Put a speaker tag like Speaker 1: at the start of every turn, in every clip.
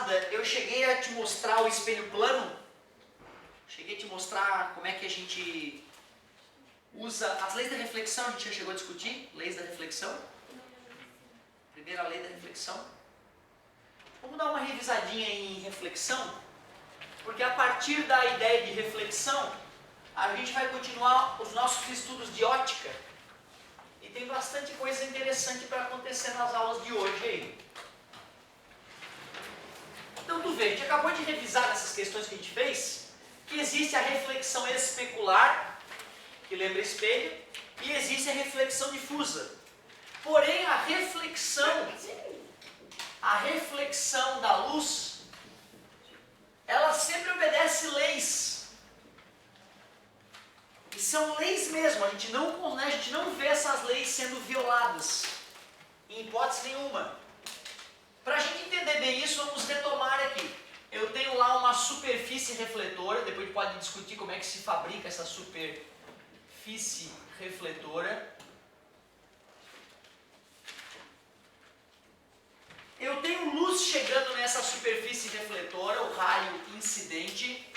Speaker 1: passada eu cheguei a te mostrar o espelho plano. Cheguei a te mostrar como é que a gente usa as leis da reflexão. A gente já chegou a discutir leis da reflexão. Primeira lei da reflexão. Vamos dar uma revisadinha em reflexão, porque a partir da ideia de reflexão a gente vai continuar os nossos estudos de ótica. E tem bastante coisa interessante para acontecer nas aulas de hoje aí. Então tu vê, a gente acabou de revisar essas questões que a gente fez, que existe a reflexão especular, que lembra espelho, e existe a reflexão difusa. Porém a reflexão da luz, ela sempre obedece leis. E são leis mesmo, a gente não vê essas leis sendo violadas, em hipótese nenhuma. Para a gente entender bem isso, vamos retomar aqui. Eu tenho lá uma superfície refletora, depois a gente pode discutir como é que se fabrica essa superfície refletora. Eu tenho luz chegando nessa superfície refletora, o raio incidente.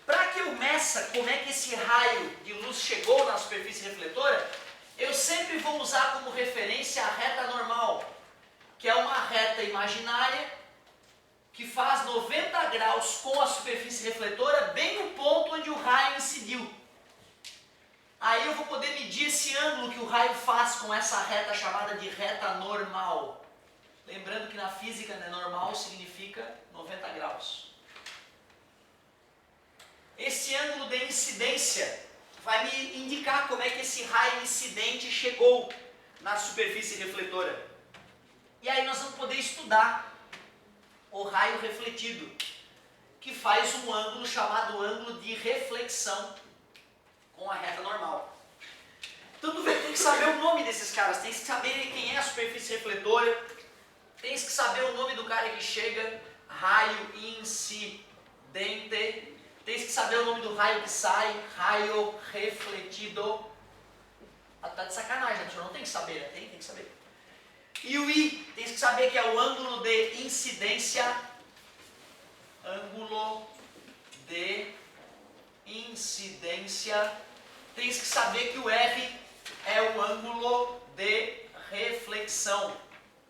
Speaker 1: Para que eu meça como é que esse raio de luz chegou na superfície refletora, eu sempre vou usar como referência a reta normal, que é uma reta imaginária que faz 90 graus com a superfície refletora bem no ponto onde o raio incidiu. Aí eu vou poder medir esse ângulo que o raio faz com essa reta chamada de reta normal. Lembrando que na física, né, normal significa 90 graus. Esse ângulo de incidência vai me indicar como é que esse raio incidente chegou na superfície refletora. E aí nós vamos poder estudar o raio refletido, que faz um ângulo chamado ângulo de reflexão com a reta normal. Então tu tem que saber o nome desses caras, tem que saber quem é a superfície refletora, tem que saber o nome do cara que chega, raio incidente. Tem que saber o nome do raio que sai, raio refletido. Tá de sacanagem, né? Não tem que saber, né? Tem que saber. E o I, tem que saber que é o ângulo de incidência. Ângulo de incidência. Tem que saber que o R é o ângulo de reflexão.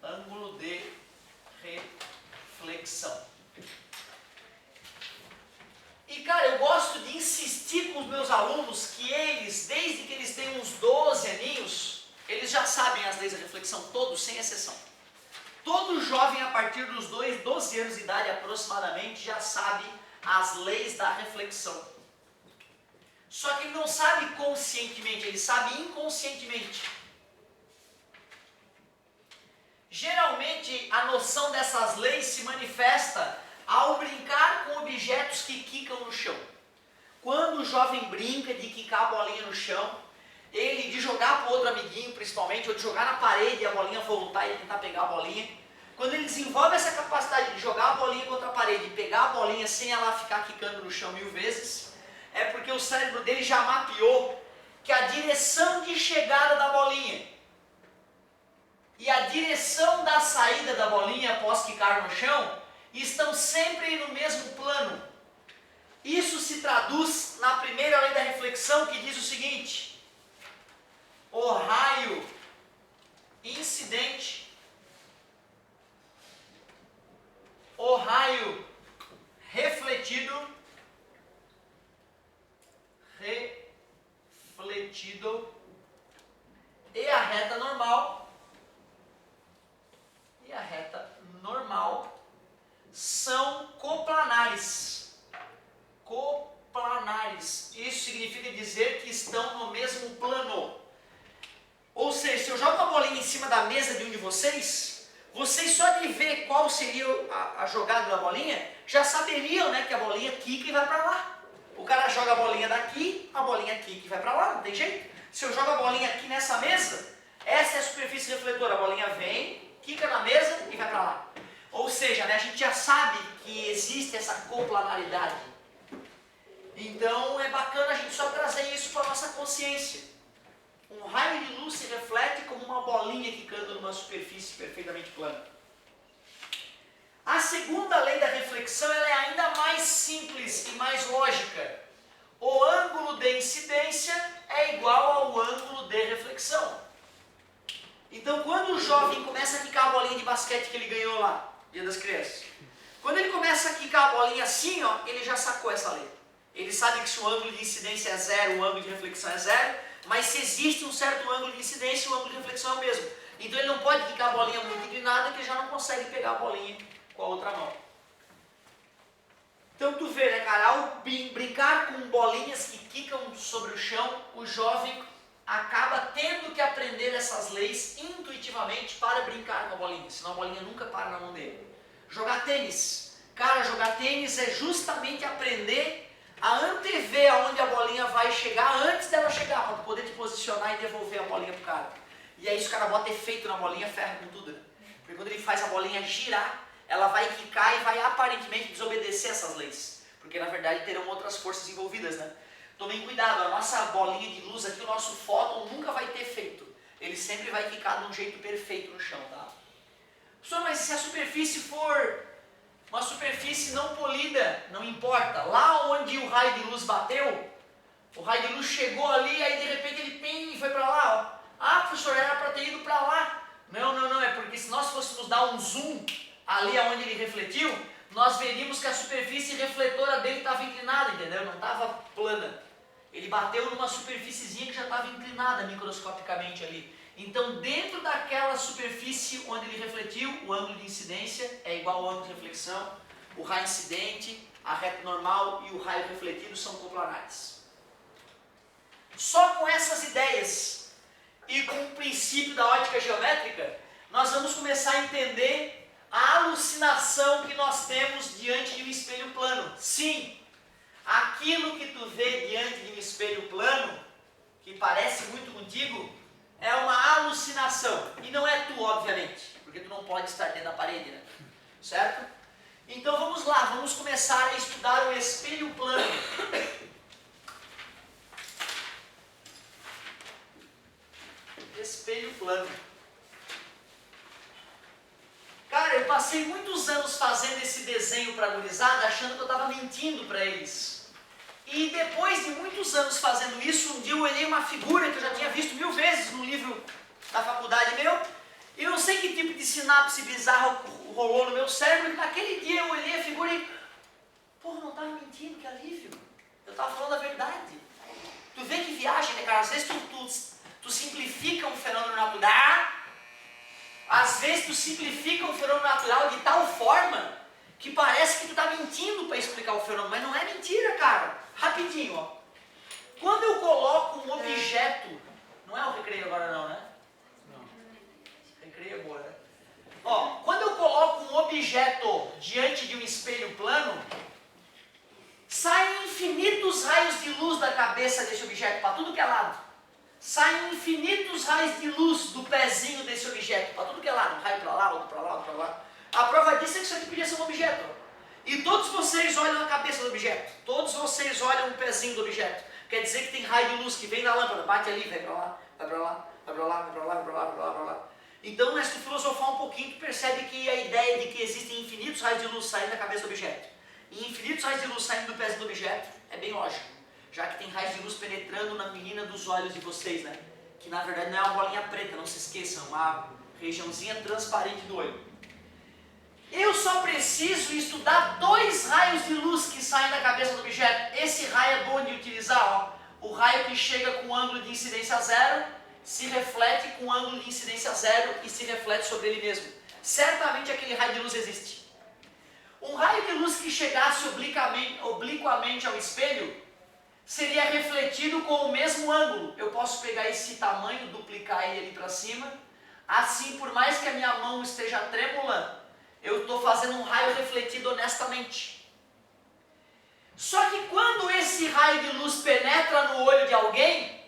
Speaker 1: Ângulo de reflexão. E cara, eu gosto de insistir com os meus alunos que eles, desde que eles têm uns 12 aninhos, eles já sabem as leis da reflexão, todos, sem exceção. Todo jovem a partir dos 12 anos de idade aproximadamente já sabe as leis da reflexão. Só que ele não sabe conscientemente, ele sabe inconscientemente. Geralmente a noção dessas leis se manifesta ao brincar com objetos que quicam no chão. Quando o jovem brinca de quicar a bolinha no chão, de jogar para o outro amiguinho principalmente, ou de jogar na parede e a bolinha voltar e tentar pegar a bolinha, quando ele desenvolve essa capacidade de jogar a bolinha contra a parede e pegar a bolinha sem ela ficar quicando no chão 1000 vezes, é porque o cérebro dele já mapeou que a direção de chegada da bolinha e a direção da saída da bolinha após quicar no chão estão sempre no mesmo plano. Isso se traduz na primeira lei da reflexão, que diz o seguinte: o raio incidente, o raio refletido e a reta normal são coplanares. Coplanares. Isso significa dizer que estão no mesmo plano. Ou seja, se eu jogo uma bolinha em cima da mesa de um de vocês só de ver qual seria a jogada da bolinha, já saberiam, né, que a bolinha quica e vai para lá. O cara joga a bolinha daqui, a bolinha quica e vai para lá, não tem jeito. Se eu jogo a bolinha aqui nessa mesa, essa é a superfície refletora, a bolinha vem, quica na mesa e vai para lá. Ou seja, né, a gente já sabe que existe essa coplanaridade. Então é bacana a gente só trazer isso para a nossa consciência. Um raio de luz se reflete como uma bolinha quicando numa superfície perfeitamente plana. As segunda lei da reflexão ela é ainda mais simples e mais lógica. O ângulo de incidência é igual ao ângulo de reflexão. Então, quando o jovem começa a quicar a bolinha de basquete que ele ganhou lá, Dia das Crianças, quando ele começa a quicar a bolinha assim, ó, ele já sacou essa lei. Ele sabe que se o ângulo de incidência é zero, o ângulo de reflexão é zero, mas se existe um certo ângulo de incidência, o ângulo de reflexão é o mesmo. Então ele não pode quicar a bolinha muito inclinada, que ele já não consegue pegar a bolinha com a outra mão. Então tu vê, né, cara, ao brincar com bolinhas que quicam sobre o chão, o jovem acaba tendo que aprender essas leis intuitivamente para brincar com a bolinha, senão a bolinha nunca para na mão dele. Jogar tênis. Cara, jogar tênis é justamente aprender a antever aonde a bolinha vai chegar antes dela chegar, para poder te posicionar e devolver a bolinha pro cara. E aí se o cara bota efeito na bolinha, ferra com tudo, né? Porque quando ele faz a bolinha girar, ela vai quicar e vai aparentemente desobedecer essas leis. Porque na verdade terão outras forças envolvidas, né? Tomem cuidado, a nossa bolinha de luz aqui, o nosso fóton nunca vai ter efeito. Ele sempre vai quicar de um jeito perfeito no chão, tá? Professor, mas se a superfície for uma superfície não polida, não importa. Lá onde o raio de luz bateu, o raio de luz chegou ali, aí de repente ele pim, foi para lá, ó. Ah, professor, era para ter ido para lá. Não, é porque se nós fôssemos dar um zoom ali onde ele refletiu, nós veríamos que a superfície refletora dele estava inclinada, entendeu? Não estava plana. Ele bateu numa superfíciezinha que já estava inclinada microscopicamente ali. Então, dentro daquela superfície onde ele refletiu, o ângulo de incidência é igual ao ângulo de reflexão, o raio incidente, a reta normal e o raio refletido são coplanares. Só com essas ideias e com o princípio da ótica geométrica, nós vamos começar a entender a alucinação que nós temos diante de um espelho plano. Sim, aquilo que tu vê diante de um espelho plano, que parece muito contigo, é uma alucinação. E não é tu, obviamente, porque tu não pode estar dentro da parede, né? Certo? Então vamos lá, vamos começar a estudar o espelho plano. Espelho plano. Cara, eu passei muitos anos fazendo esse desenho para a gurizada, achando que eu estava mentindo para eles. E depois de muitos anos fazendo isso, um dia eu olhei uma figura que eu já tinha visto 1000 vezes no livro da faculdade meu, e não sei que tipo de sinapse bizarra rolou no meu cérebro, e naquele dia eu olhei a figura e... Porra, não estava mentindo, que alívio. Eu estava falando a verdade. Tu vê que viagem, né, cara? Às vezes tu simplifica um fenômeno natural, às vezes tu simplifica um fenômeno natural de tal forma que parece que tu está mentindo para explicar o fenômeno, mas não é mentira, cara. Rapidinho, ó. Quando eu coloco um objeto, não é o recreio agora não, né? Não. Recreio é boa, né? Ó, quando eu coloco um objeto diante de um espelho plano, saem infinitos raios de luz da cabeça desse objeto para tudo que é lado. Saem infinitos raios de luz do pezinho desse objeto para tudo que é lado. Um raio para lá, outro para lá, outro para lá. A prova disso é que isso aqui podia ser um objeto. E todos vocês olham a cabeça do objeto. Todos vocês olham o pezinho do objeto. Quer dizer que tem raio de luz que vem da lâmpada, bate ali, vai para lá, vai para lá, vai para lá, vai para lá, vai para lá, vai para lá, vai para lá. Então, se tu filosofar um pouquinho, tu percebe que a ideia de que existem infinitos raios de luz saindo da cabeça do objeto e infinitos raios de luz saindo do pezinho do objeto é bem lógico. Já que tem raios de luz penetrando na menina dos olhos de vocês, né? Que na verdade não é uma bolinha preta, não se esqueçam, uma regiãozinha transparente do olho. Eu só preciso estudar 2 raios de luz que saem da cabeça do objeto. Esse raio é bom de utilizar, ó. O raio que chega com ângulo de incidência zero, se reflete com ângulo de incidência zero e se reflete sobre ele mesmo. Certamente aquele raio de luz existe. Um raio de luz que chegasse obliquamente ao espelho seria refletido com o mesmo ângulo. Eu posso pegar esse tamanho, duplicar ele ali para cima. Assim, por mais que a minha mão esteja trêmula, eu estou fazendo um raio refletido honestamente. Só que quando esse raio de luz penetra no olho de alguém,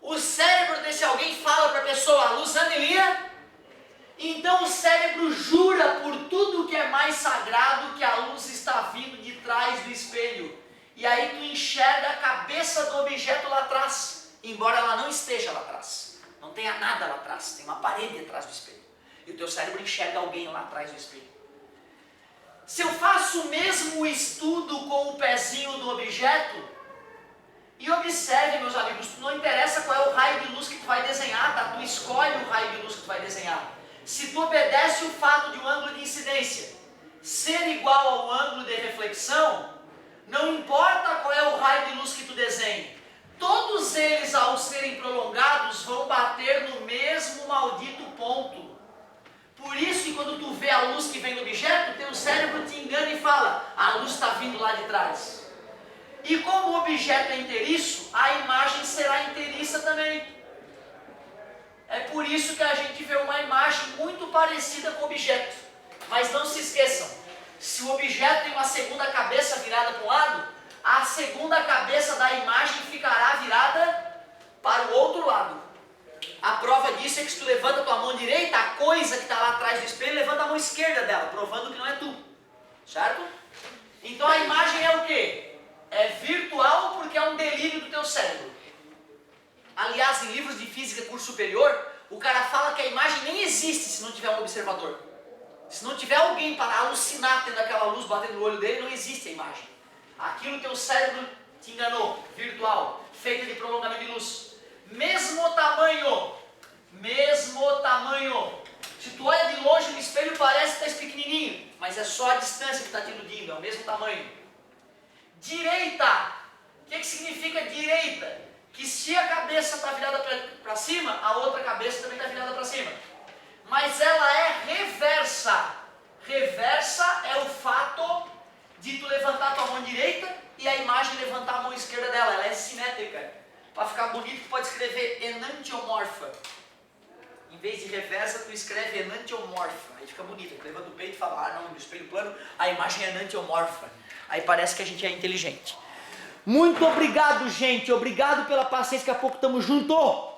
Speaker 1: o cérebro desse alguém fala para a pessoa, Luzane Lia. Então o cérebro jura por tudo que é mais sagrado que a luz está vindo de trás do espelho. E aí tu enxerga a cabeça do objeto lá atrás, embora ela não esteja lá atrás. Não tenha nada lá atrás, tem uma parede atrás do espelho. E o teu cérebro enxerga alguém lá atrás do espelho. Se eu faço o mesmo estudo com o pezinho do objeto, e observe, meus amigos, não interessa qual é o raio de luz que tu vai desenhar, tá? Tu escolhe o raio de luz que tu vai desenhar. Se tu obedece o fato de um ângulo de incidência ser igual ao ângulo de reflexão, não importa qual é o raio de luz que tu desenhe, todos eles, ao serem prolongados, vão bater no mesmo maldito ponto. Por isso que quando tu vê a luz que vem do objeto, teu cérebro te engana e fala, a luz está vindo lá de trás. E como o objeto é inteiriço, a imagem será inteiriça também. É por isso que a gente vê uma imagem muito parecida com o objeto. Mas não se esqueçam, se o objeto tem uma segunda cabeça virada para um lado, a segunda cabeça da imagem ficará virada para o outro lado. A prova disso é que se tu levanta a tua mão direita, a coisa que está lá atrás do espelho levanta a mão esquerda dela, provando que não é tu. Certo? Então a imagem é o quê? É virtual porque é um delírio do teu cérebro. Aliás, em livros de física curso superior, o cara fala que a imagem nem existe se não tiver um observador. Se não tiver alguém para alucinar tendo aquela luz batendo no olho dele, não existe a imagem. Aquilo teu cérebro te enganou, virtual, feita de prolongamento de luz. Mesmo tamanho. Se tu olha de longe no espelho parece que está pequenininho, mas é só a distância que está te iludindo, é o mesmo tamanho. Direita. O que significa direita? Que se a cabeça está virada para cima, a outra cabeça também está virada para cima. Mas ela é reversa. Reversa é o fato de tu levantar a tua mão direita e a imagem levantar a mão esquerda dela. Ela é simétrica. Para ficar bonito, tu pode escrever enantiomorfa. Em vez de reversa, tu escreve enantiomorfa. Aí fica bonito. Tu levanta o peito e fala, não, no espelho plano, a imagem é enantiomorfa. Aí parece que a gente é inteligente. Muito obrigado, gente. Obrigado pela paciência. Daqui a pouco estamos juntos.